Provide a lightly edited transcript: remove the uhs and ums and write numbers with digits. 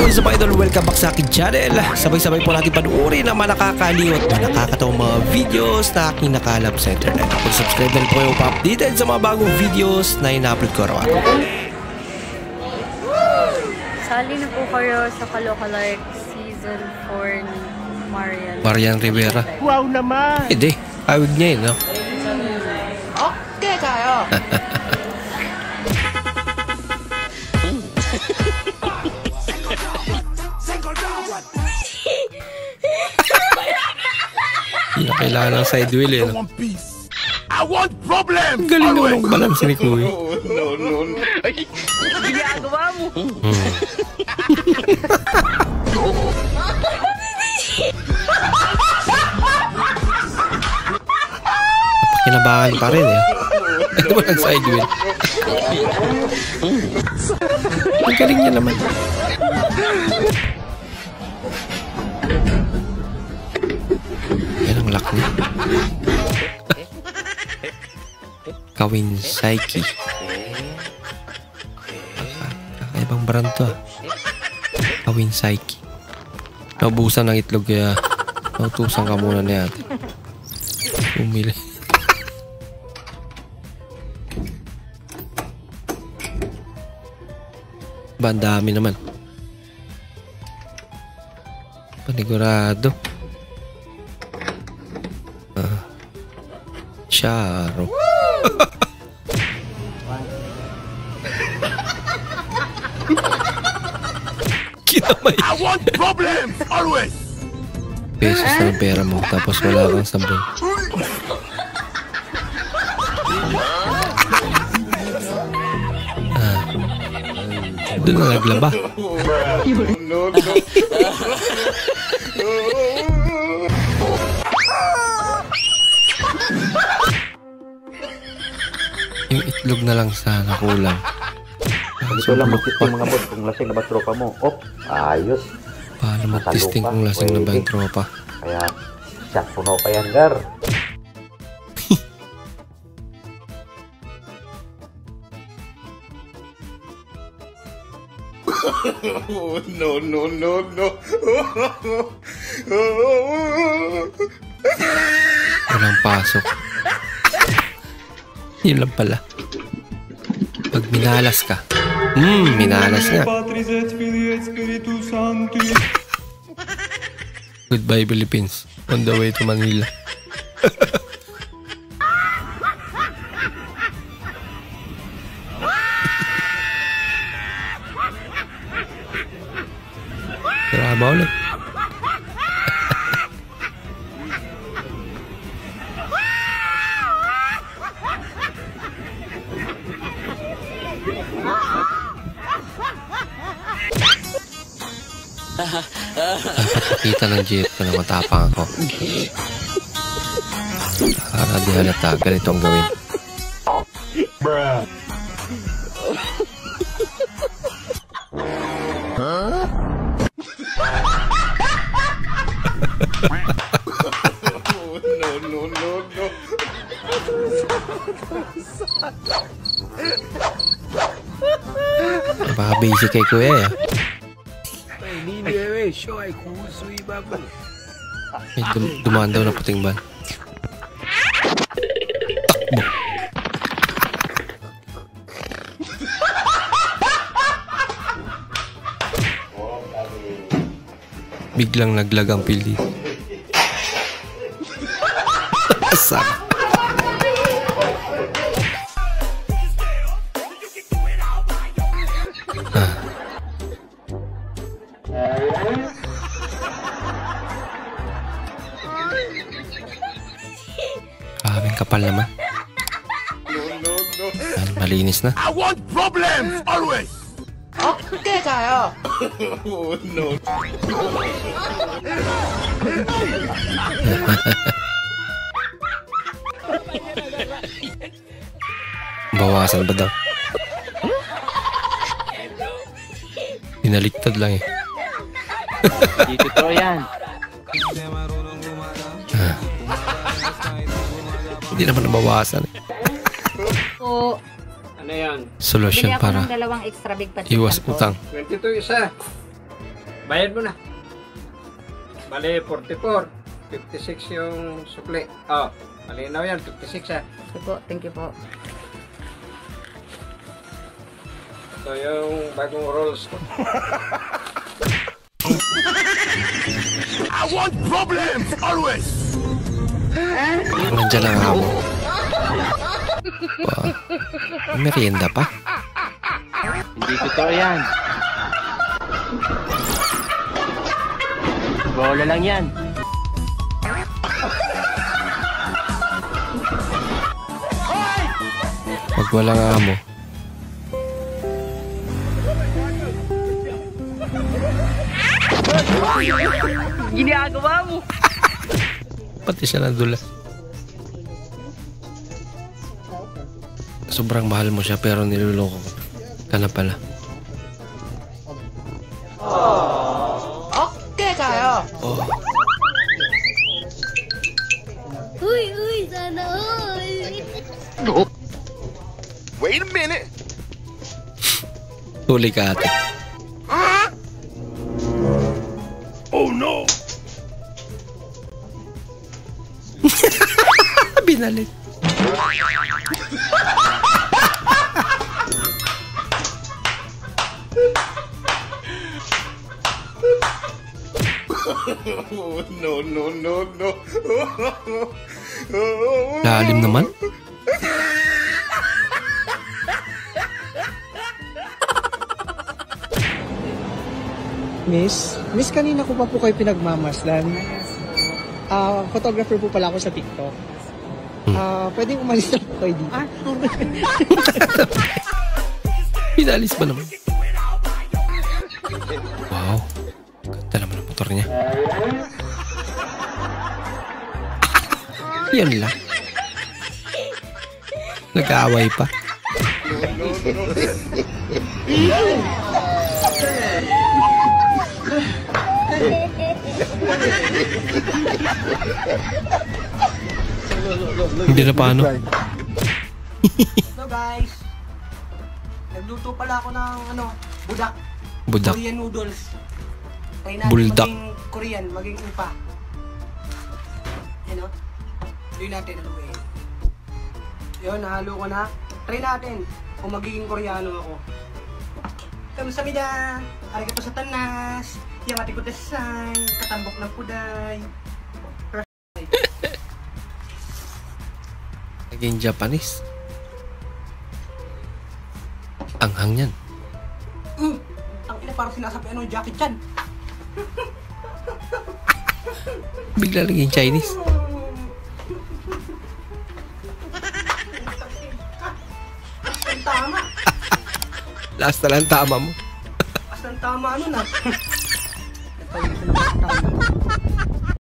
What's up idol? Welcome back sa aking channel. Sabay-sabay po natin panuorin ang mga nakakaliw at mga nakakatawang mga videos na aking nakalap sa internet. Kung subscribe na rin po kayo pa-updated sa mga bagong videos na ina-upload ko araw-araw. Sali na po kayo sa Kalokalike Season 4 ni Marian Rivera. Wow naman! Hindi, awig niya no? Okay tayo! Hindi na kailangan ng side wheel eh. No? I want problems! Galing naman ang balance ni Kuya. No. Ginagawa mo! Kinabahan pa rin eh. Ito ba ng side wheel? Ang galing niya naman. Yan ang lock niya. Kawasaki. Kakaibang brand to ah. Kawasaki. Naubusan ng itlog kaya nautusan ka muna na yata. Umili. Ba, ang dami naman. Panigurado. Charo. Kinamay. I want problems! Always! Pesos na ang pera mo tapos wala kang sabon. Doon na naglaba. No. Yung itlog na lang sana kulang. Ito lang mag-testing mga boss kung lasing na ba tropa mo. Ayos. Paano mag-testing kung lasing na ba yung tropa? Kaya siya puno pa yan, Gar. No. Walang pasok. Yun lang pala. Pag minalas ka. Minalas nga. Goodbye Philippines. On the way to Manila. Drama ulit. Kita ng jeep ko na matapang ako. Para di halata, ganito ang gawin. No. Baka basic kay Kuya eh. May dumaan daw na puting ban. Takbo. Biglang naglag ang pili. Asa? Kaming kapal naman. No. Malinis na. I want problems! Always! Okay tayo! No. Bawasan ba daw? Pinaliktad lang eh. Dito to yan. Hindi naman nabawasan eh. Po, Ano yan? Solusyon bili ako para ng dalawang extra big pancit iwas canton. utang. 22 isa. Bayad mo na. Bale, 44. 56 yung sukli. Oh, malinaw yan. 56 ha. Sige po, thank you po. Ito yung bagong rolls ko. I want problems always. Nandiyan ang amo. Wow. Merienda pa. Hindi totoo yan. Bola lang yan. Pag walang amo. Ginagawa mo! Pati siya nadulas. Sobrang mahal mo siya pero niloloko ka na pala. Okay kayo! Oh, Uy, sana all. Wait a minute. huli ka ate. Oh no. Binalik. Oh, no, no, no, no. Lalim naman. Miss, kanina ko pa po kayo pinagmamasdan. Photographer po pala ako sa TikTok. Pwedeng umalis na po kayo dito. Pinalis ba naman? Wow. Ganda naman ang motor niya. Yan lang. Nag-aaway pa. Hindi na paano. So guys, nagluto pala ako ng budak. Budak. Korean noodles. Try natin Buldak. maging Korean, maging upa. Yan o. Try natin ano ba yun. Yun, nahalo ko na. Try natin kung magiging Koreano ako. Kamsahamnida. Arigato sa tanas. Yamati ko desay. Katambok ng puday. Naging Japanese. Anghang yan. Ang ina parang sinasabi ng Jackie Chan. Bigla naging Chinese. Ang tama. Last na lang tama mo. As ang tama ano na.